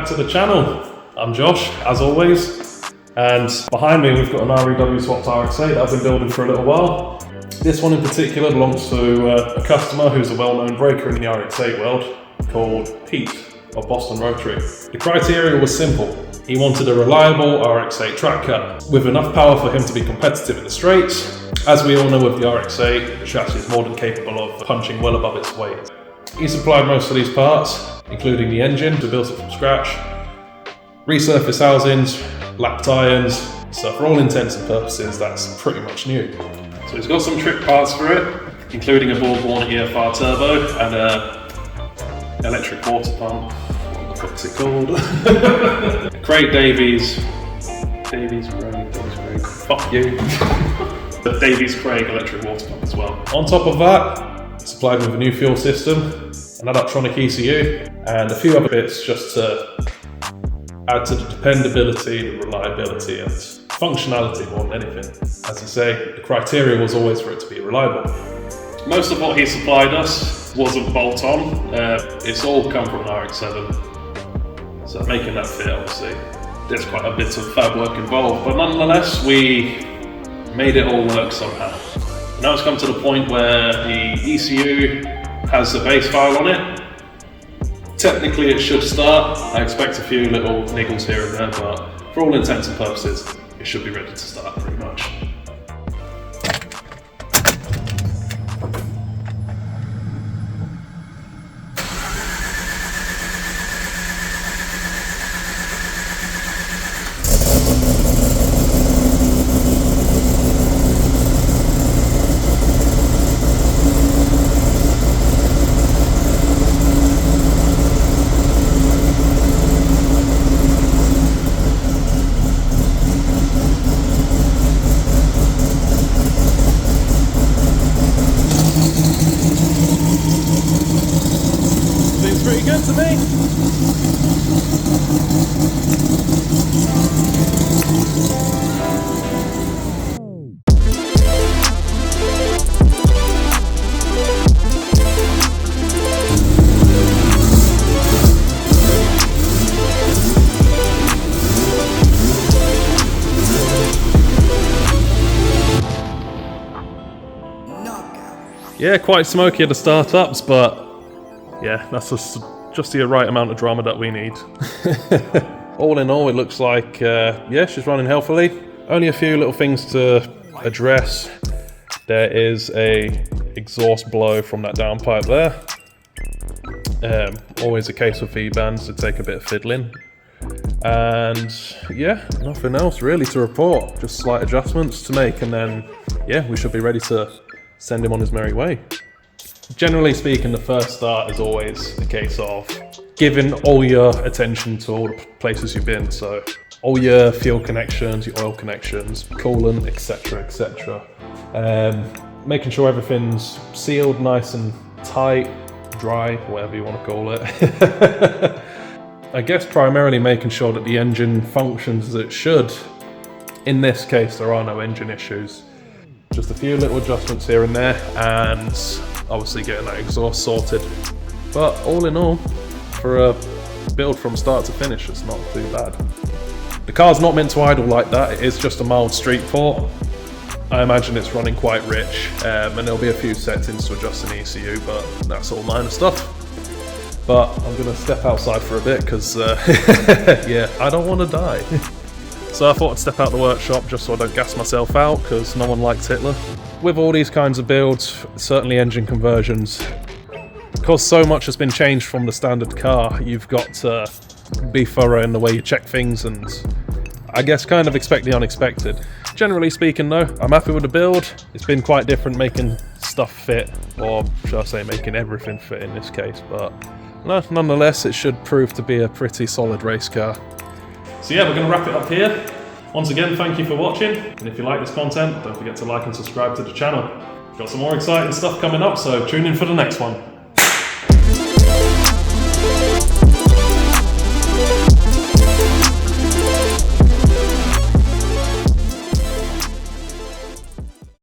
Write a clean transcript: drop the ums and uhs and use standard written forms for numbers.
back to the channel. I'm Josh, as always, and behind me we've got an REW swapped RX8 that I've been building for a little while. This one in particular belongs to a customer who's a well-known breaker in the RX8 world called Pete of Boston Rotary. The criteria was simple. He wanted a reliable RX8 track car with enough power for him to be competitive in the straights. As we all know with the RX8, the chassis is more than capable of punching well above its weight. He supplied most of these parts, including the engine, we built it from scratch, resurfaced housings, lapped irons, so for all intents and purposes that's pretty much new. So he's got some trick parts for it, including a ball-borne EFR turbo and an electric water pump. What the fuck's it called? Craig Davies Craig, fuck you. The Davies Craig electric water pump as well. On top of that, supplied with a new fuel system, an electronic ECU, and a few other bits just to add to the dependability, the reliability, and functionality more than anything. As you say, the criteria was always for it to be reliable. Most of what he supplied us wasn't bolt-on, it's all come from an RX7. So making that fit, obviously, there's quite a bit of fab work involved, but nonetheless, we made it all work somehow. Now it's come to the point where the ECU has the base file on it. Technically it should start. I expect a few little niggles here and there, but for all intents and purposes, it should be ready to start pretty much. Seems pretty good to me. Yeah, quite smoky at the startups, but yeah, that's just the right amount of drama that we need. All in all, it looks like, yeah, she's running healthily. Only a few little things to address. There is a exhaust blow from that downpipe there. Always a case of V-bands to take a bit of fiddling. And yeah, nothing else really to report. Just slight adjustments to make, and then yeah, we should be ready to send him on his merry way. Generally speaking, the first start is always a case of giving all your attention to all the places you've been. So all your fuel connections, your oil connections, coolant, etc, etc. Making sure everything's sealed nice and tight, dry, whatever you want to call it. I guess primarily making sure that the engine functions as it should. In this case, there are no engine issues. Just a few little adjustments here and there, and obviously getting that exhaust sorted. But all in all, for a build from start to finish, it's not too bad. The car's not meant to idle like that, it is just a mild street port. I imagine it's running quite rich, and there'll be a few settings to adjust an ECU, but that's all minor stuff. But I'm gonna step outside for a bit, because yeah, I don't want to die. So I thought I'd step out the workshop just so I don't gas myself out, because no one likes Hitler. With all these kinds of builds, certainly engine conversions, because so much has been changed from the standard car, you've got to be thorough in the way you check things and I guess kind of expect the unexpected. Generally speaking though, I'm happy with the build. It's been quite different making stuff fit, or should I say making everything fit in this case, but no, nonetheless it should prove to be a pretty solid race car. So yeah, we're going to wrap it up here. Once again, thank you for watching, and if you like this content, don't forget to like and subscribe to the channel. We've got some more exciting stuff coming up, so tune in for the next one.